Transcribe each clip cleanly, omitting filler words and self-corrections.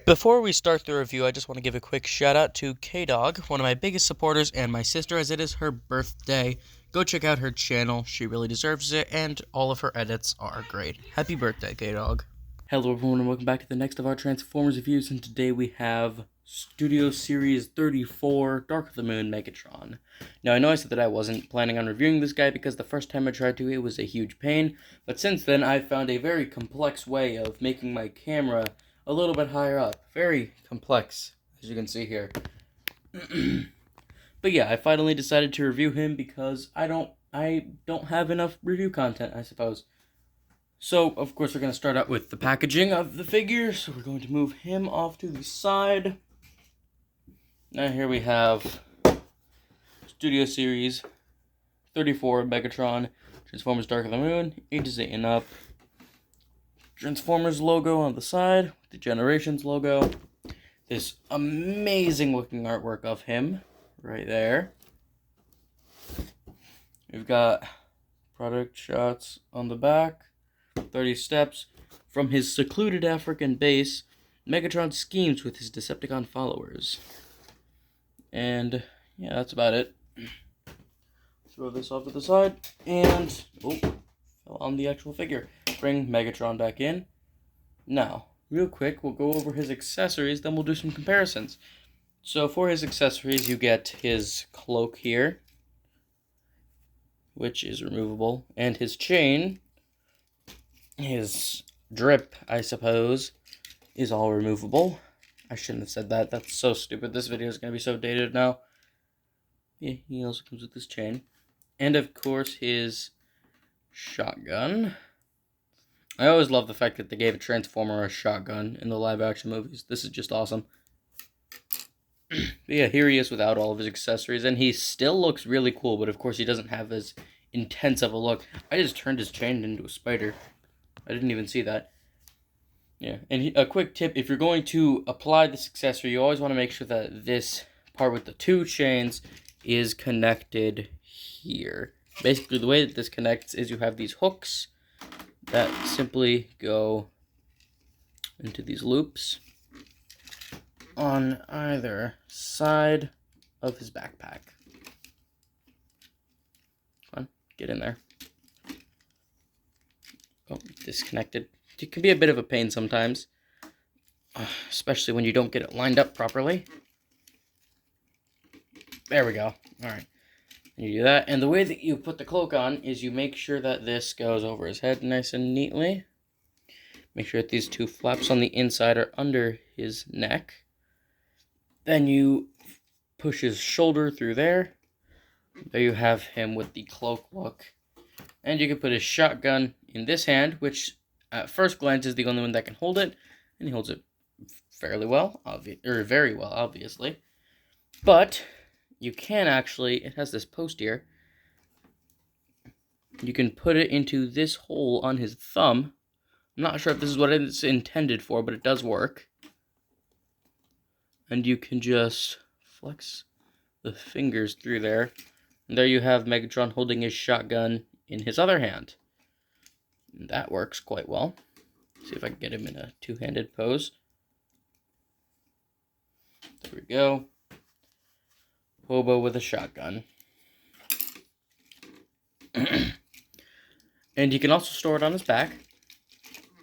Before we start the review, I just want to give a quick shout out to K-Dog, one of my biggest supporters, and my sister, as it is her birthday. Go check out her channel, she really deserves it, and all of her edits are great. Happy birthday, K-Dog. Hello everyone, and welcome back to the next of our Transformers reviews, and today we have Studio Series 34, Dark of the Moon Megatron. Now, I know I said that I wasn't planning on reviewing this guy because the first time I tried to, it was a huge pain, but since then, I've found a very complex way of making my camera a little bit higher up. Very complex, as you can see here. But yeah, I finally decided to review him because I don't have enough review content, I suppose. So, of course, we're going to start out with the packaging of the figure. So we're going to move him off to the side. Now here we have Studio Series 34 Megatron, Transformers Dark of the Moon, ages 8 and up. Transformers logo on the side, the Generations logo. This amazing looking artwork of him right there. We've got product shots on the back. 30 steps. From his secluded African base, Megatron schemes with his Decepticon followers. And yeah, that's about it. Throw this off to the side, and fell on the actual figure. Bring Megatron back in. Now, real quick, we'll go over his accessories, then we'll do some comparisons. So for his accessories, you get his cloak here, which is removable, and his chain, his drip, I suppose, is all removable. I shouldn't have said that. That's so stupid. This video is going to be so dated now. Yeah, he also comes with this chain. And, of course, his shotgun. I always love the fact that they gave a Transformer a shotgun in the live-action movies. This is just awesome. But yeah, here he is without all of his accessories, and he still looks really cool, but of course he doesn't have as intense of a look. I just turned his chain into a spider. I didn't even see that. Yeah, and a quick tip, if you're going to apply this accessory, you always want to make sure that this part with the two chains is connected here. Basically, the way that this connects is you have these hooks that simply go into these loops on either side of his backpack. Come on, get in there. Oh, disconnected. It can be a bit of a pain sometimes, especially when you don't get it lined up properly. There we go. Alright. You do that, and the way that you put the cloak on is you make sure that this goes over his head nice and neatly. Make sure that these two flaps on the inside are under his neck. Then you push his shoulder through there. There you have him with the cloak look. And you can put his shotgun in this hand, which at first glance is the only one that can hold it. And he holds it fairly well, very well, obviously. But you can actually, it has this post here. You can put it into this hole on his thumb. I'm not sure if this is what it's intended for, but it does work. And you can just flex the fingers through there. And there you have Megatron holding his shotgun in his other hand. And that works quite well. See if I can get him in a two-handed pose. There we go. Hobo with a shotgun. And you can also store it on his back.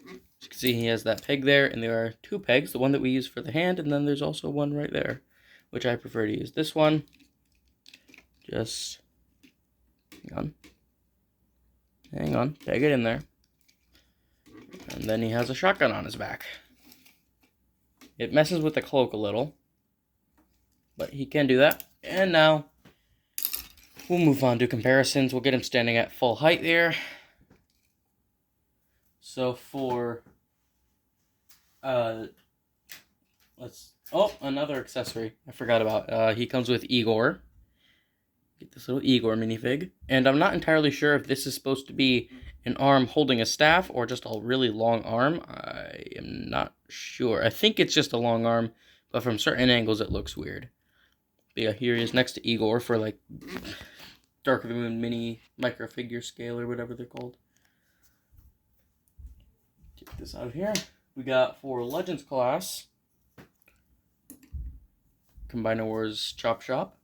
As you can see, he has that peg there, and there are two pegs, the one that we use for the hand, and then there's also one right there, which I prefer to use this one. Just hang on, peg it in there. And then he has a shotgun on his back. It messes with the cloak a little, but he can do that. And now, we'll move on to comparisons. We'll get him standing at full height there. So for, another accessory I forgot about. He comes with Igor. Get this little Igor minifig. And I'm not entirely sure if this is supposed to be an arm holding a staff or just a really long arm. I am not sure. I think it's just a long arm, but from certain angles it looks weird. But yeah, here he is next to Igor for like Dark of the Moon mini micro figure scale or whatever they're called. Take this out of here. We got for Legends class, Combiner Wars Chop Shop.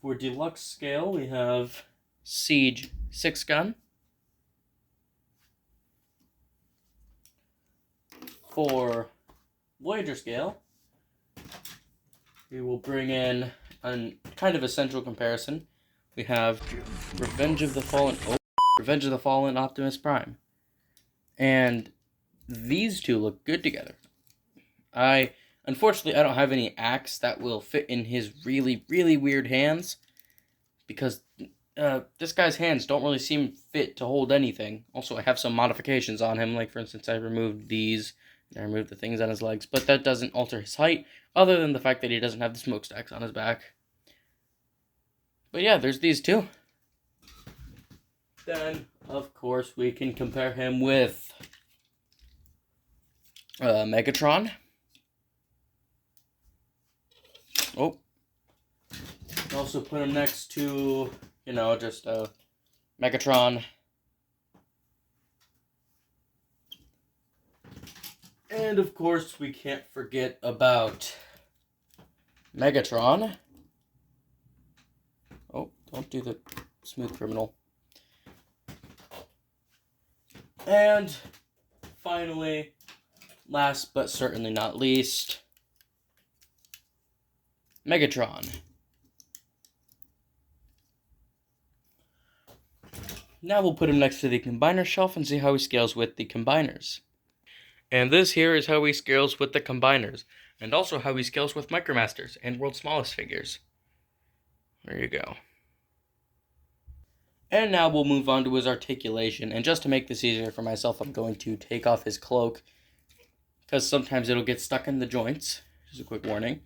For deluxe scale, we have Siege 6-gun. For Voyager scale, we will bring in a kind of essential comparison. We have Revenge of the Fallen Optimus Prime. And these two look good together. Unfortunately, I don't have any axe that will fit in his really, really weird hands, because this guy's hands don't really seem fit to hold anything. Also, I have some modifications on him, like for instance, I removed these, and I removed the things on his legs, but that doesn't alter his height, other than the fact that he doesn't have the smokestacks on his back. But yeah, there's these two. Then, of course, we can compare him with Megatron. Oh. Also put him next to, just Megatron. And of course, we can't forget about Megatron. Oh, don't do the smooth criminal. And finally, last but certainly not least, Megatron. Now we'll put him next to the combiner shelf and see how he scales with the combiners. And this here is how he scales with the combiners, and also how he scales with Micromasters and World's Smallest figures. There you go. And now we'll move on to his articulation, and just to make this easier for myself, I'm going to take off his cloak, because sometimes it'll get stuck in the joints. Just a quick warning.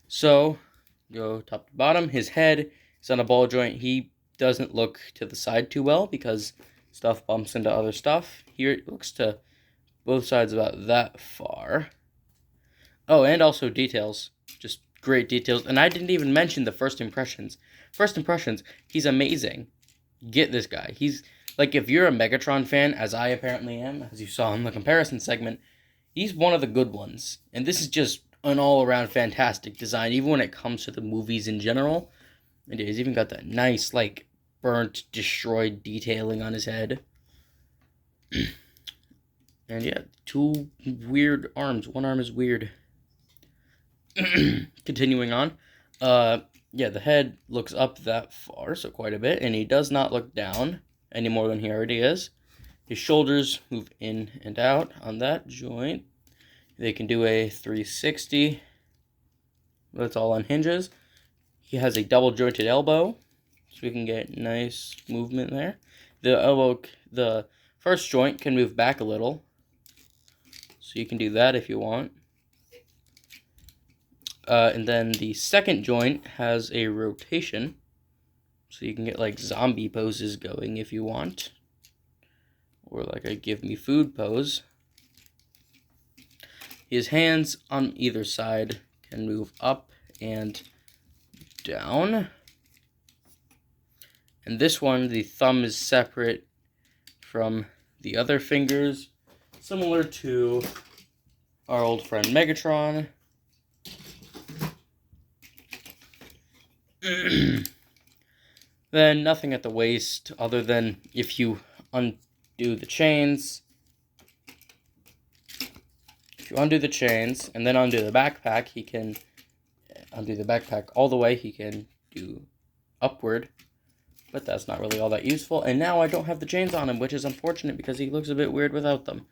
So, go top to bottom. His head is on a ball joint. He doesn't look to the side too well, because stuff bumps into other stuff. Here it looks to both sides about that far. Oh, and also details. Just great details. And I didn't even mention the first impressions. First impressions, he's amazing. Get this guy. He's, like, if you're a Megatron fan, as I apparently am, as you saw in the comparison segment, he's one of the good ones. And this is just an all-around fantastic design, even when it comes to the movies in general. And he's even got that nice, like, burnt, destroyed detailing on his head. And yeah, two weird arms. One arm is weird. Continuing on. Yeah, the head looks up that far, so quite a bit, and he does not look down any more than he already is. His shoulders move in and out on that joint. They can do a 360. That's all on hinges. He has a double jointed elbow, so we can get nice movement there. The first joint can move back a little, so you can do that if you want. And then the second joint has a rotation, so you can get like zombie poses going if you want, or like a give me food pose. His hands on either side can move up and down. And this one, the thumb is separate from the other fingers, similar to our old friend Megatron. Then nothing at the waist, other than if you undo the chains. If you undo the chains and then undo the backpack, he can undo the backpack all the way. He can do upward, but that's not really all that useful. And now I don't have the chains on him, which is unfortunate because he looks a bit weird without them.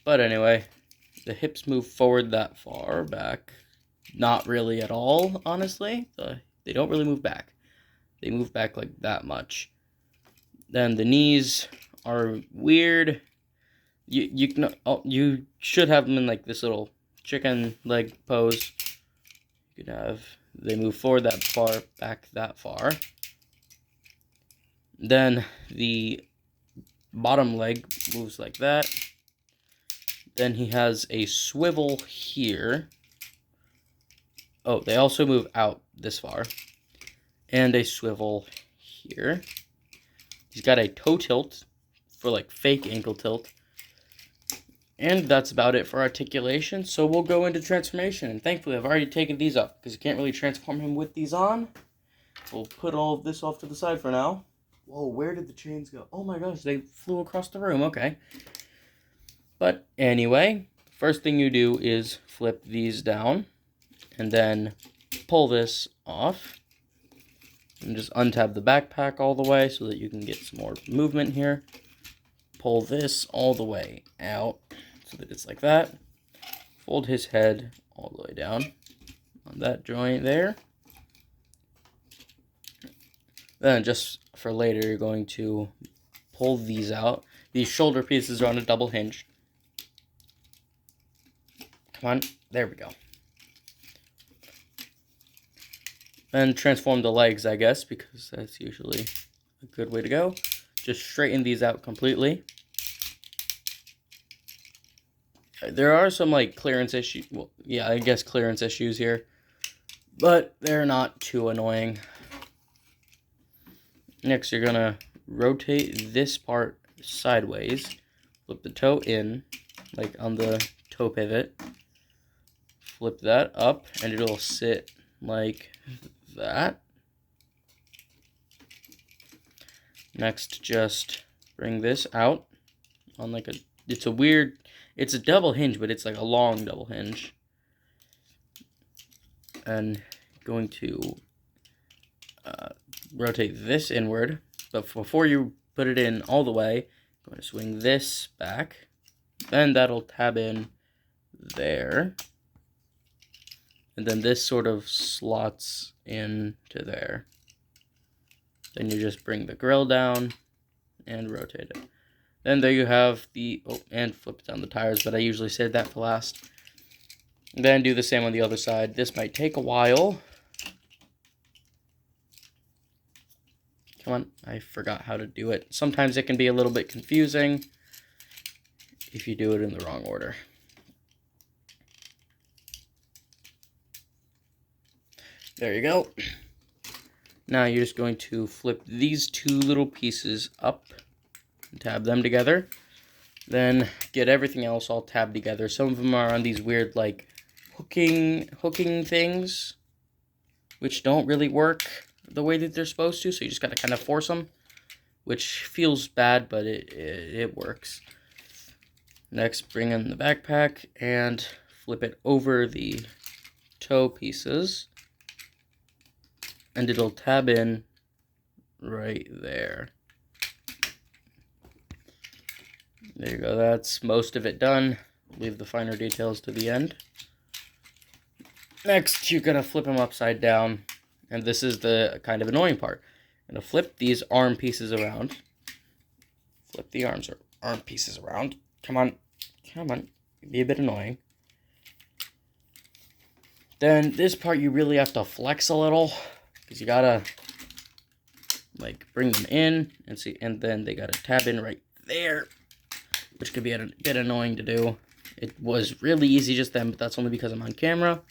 But anyway, the hips move forward that far, back not really at all, honestly. They don't really move back. They move back like that much. Then the knees are weird. You should have them in like this little chicken leg pose. You could have, they move forward that far, back that far. Then the bottom leg moves like that. Then he has a swivel here. Oh, they also move out this far. And a swivel here. He's got a toe tilt for like fake ankle tilt. And that's about it for articulation, so we'll go into transformation. And thankfully, I've already taken these up, because you can't really transform him with these on. We'll put all of this off to the side for now. Whoa, where did the chains go? Oh my gosh, they flew across the room, okay. But anyway, first thing you do is flip these down, and then pull this off. And just untab the backpack all the way so that you can get some more movement here. Pull this all the way out so that it's like that. Fold his head all the way down on that joint there. Then just for later, you're going to pull these out. These shoulder pieces are on a double hinge. Come on, there we go. And transform the legs, I guess, because that's usually a good way to go. Just straighten these out completely. There are some, like, clearance issues. Well, yeah, I guess clearance issues here. But they're not too annoying. Next, you're going to rotate this part sideways. Flip the toe in, like on the toe pivot. Flip that up, and it'll sit like that. Next, just bring this out on like it's a double hinge, but it's like a long double hinge. And going to rotate this inward, but before you put it in all the way, I'm going to swing this back. Then that'll tab in there. And then this sort of slots into there. Then you just bring the grill down and rotate it. Then there you have the, and flip down the tires, but I usually save that for last. And then do the same on the other side. This might take a while. Come on, I forgot how to do it. Sometimes it can be a little bit confusing if you do it in the wrong order. There you go. Now you're just going to flip these two little pieces up and tab them together. Then get everything else all tabbed together. Some of them are on these weird, like, hooking things, which don't really work the way that they're supposed to, so you just gotta kind of force them, which feels bad, but it works. Next, bring in the backpack and flip it over the toe pieces. And it'll tab in right there. There you go, that's most of it done. Leave the finer details to the end. Next, you're gonna flip them upside down. And this is the kind of annoying part. I'm gonna flip these arm pieces around. Flip the arm pieces around. Come on. Be a bit annoying. Then this part you really have to flex a little. Because you gotta, like, bring them in and see, and then they gotta tab in right there, which could be a bit annoying to do. It was really easy just then, but that's only because I'm on camera.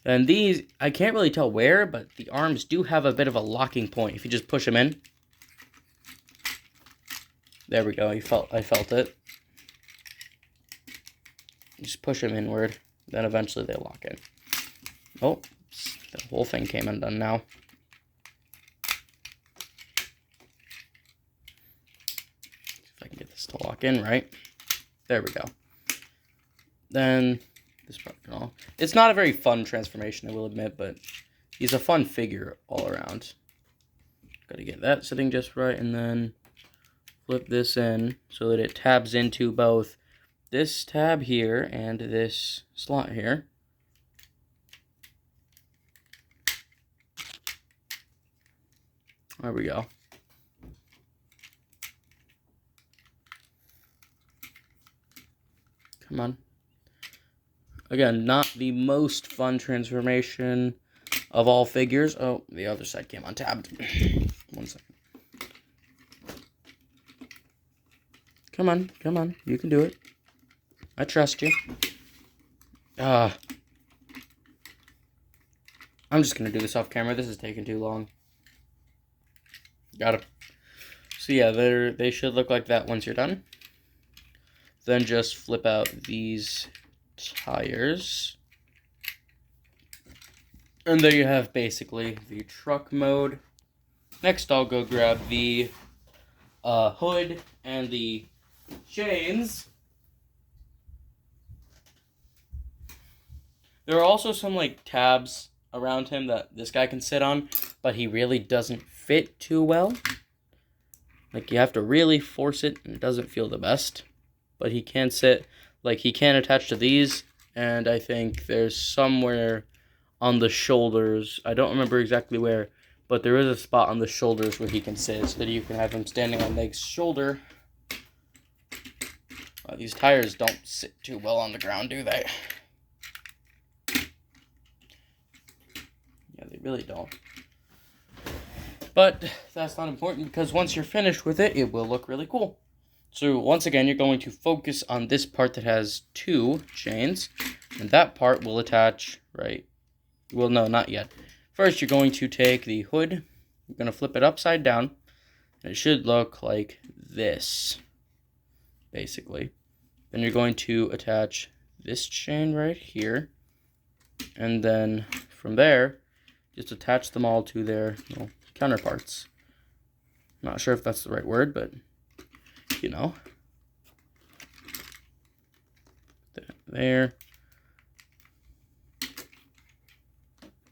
And these, I can't really tell where, but the arms do have a bit of a locking point. If you just push them in, there we go. I felt it. Just push them inward, then eventually they lock in. Oh. The whole thing came undone now. If I can get this to lock in right. There we go. Then this part and all. It's not a very fun transformation, I will admit, but he's a fun figure all around. Gotta get that sitting just right, and then flip this in so that it tabs into both this tab here and this slot here. There we go. Come on. Again, not the most fun transformation of all figures. Oh, the other side came untabbed. 1 second. Come on. You can do it. I trust you. I'm just going to do this off camera. This is taking too long. Got it. So yeah, they should look like that once you're done. Then just flip out these tires. And there you have basically the truck mode. Next, I'll go grab the hood and the chains. There are also some like tabs around him that this guy can sit on, but he really doesn't fit too well. Like, you have to really force it, and it doesn't feel the best. But he can sit, like, he can attach to these, and I think there's somewhere on the shoulders, I don't remember exactly where, but there is a spot on the shoulders where he can sit, so that you can have him standing on Meg's shoulder. These tires don't sit too well on the ground, do they? Yeah, they really don't. But that's not important, because once you're finished with it, it will look really cool. So once again, you're going to focus on this part that has 2 chains, and that part will attach, right? Well, no, not yet. First, you're going to take the hood, you're going to flip it upside down, and it should look like this, basically. Then you're going to attach this chain right here, and then from there, just attach them all to their counterparts. Not sure if that's the right word, but you know. There.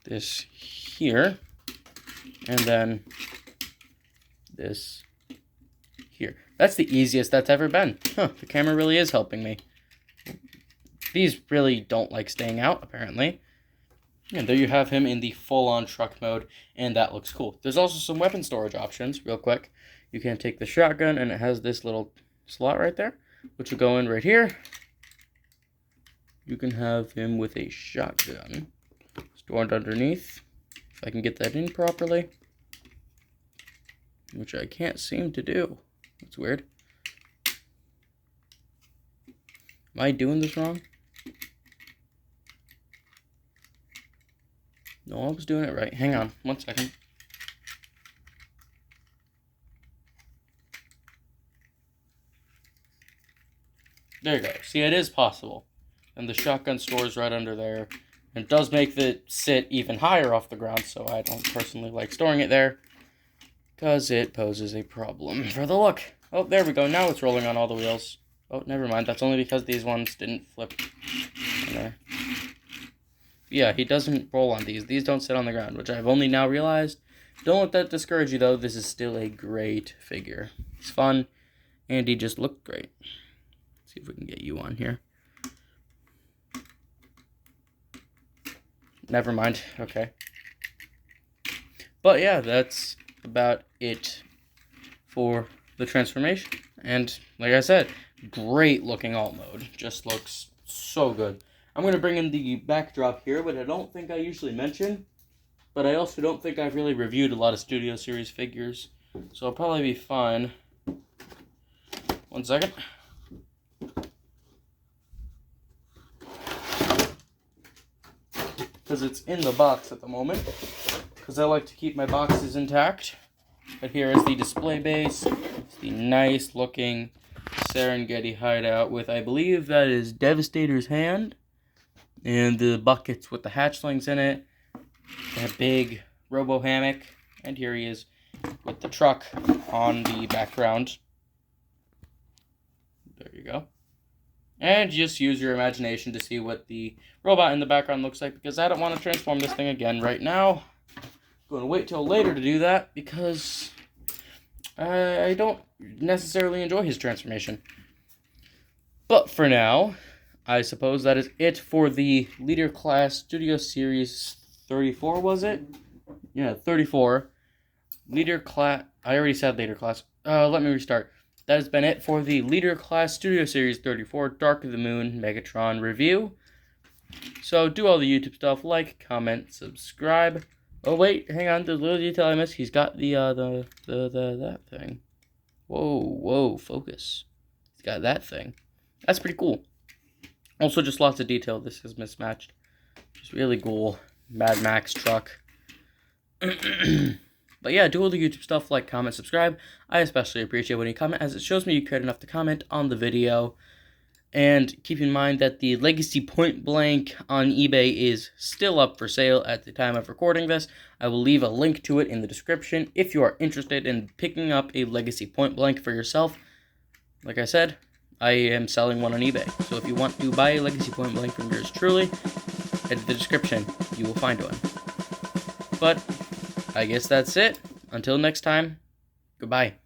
This here. And then this here. That's the easiest that's ever been. Huh, the camera really is helping me. These really don't like staying out, apparently. And there you have him in the full-on truck mode, and that looks cool. There's also some weapon storage options, real quick. You can take the shotgun, and it has this little slot right there, which will go in right here. You can have him with a shotgun stored underneath, if I can get that in properly, which I can't seem to do. That's weird. Am I doing this wrong? No, I was doing it right. Hang on, 1 second. There you go. See, it is possible. And the shotgun stores right under there. And it does make it sit even higher off the ground, so I don't personally like storing it there, because it poses a problem for the look. Oh, there we go. Now it's rolling on all the wheels. Oh, never mind. That's only because these ones didn't flip in there. Yeah, he doesn't roll on these. These don't sit on the ground, which I've only now realized. Don't let that discourage you, though. This is still a great figure. It's fun, and he just looked great. Let's see if we can get you on here. Never mind. Okay. But yeah, that's about it for the transformation. And like I said, great looking alt mode. Just looks so good. I'm going to bring in the backdrop here, but I don't think I usually mention. But I also don't think I've really reviewed a lot of Studio Series figures. So I'll probably be fine. 1 second. Because it's in the box at the moment. Because I like to keep my boxes intact. But here is the display base. It's the nice looking Serengeti hideout with, I believe that is Devastator's hand. And the buckets with the hatchlings in it. That big robo hammock. And here he is with the truck on the background. There you go. And just use your imagination to see what the robot in the background looks like, because I don't want to transform this thing again right now. I'm going to wait till later to do that, because I don't necessarily enjoy his transformation. But for now, I suppose that is it for the Leader Class Studio Series 34, was it? Yeah, 34. Leader Class... I already said Leader Class. Let me restart. That has been it for the Leader Class Studio Series 34 Dark of the Moon Megatron review. So do all the YouTube stuff, like, comment, subscribe. Oh wait, hang on, there's a little detail I missed. He's got that thing. Whoa, focus. He's got that thing. That's pretty cool. Also, just lots of detail. This is mismatched. Just really cool. Mad Max truck. But yeah, do all the YouTube stuff, like, comment, subscribe. I especially appreciate when you comment, as it shows me you cared enough to comment on the video. And keep in mind that the Legacy Point Blank on eBay is still up for sale at the time of recording this. I will leave a link to it in the description if you are interested in picking up a Legacy Point Blank for yourself. Like I said, I am selling one on eBay. So if you want to buy a Legacy Point Blank from yours truly, head to the description. You will find one. But I guess that's it. Until next time, goodbye.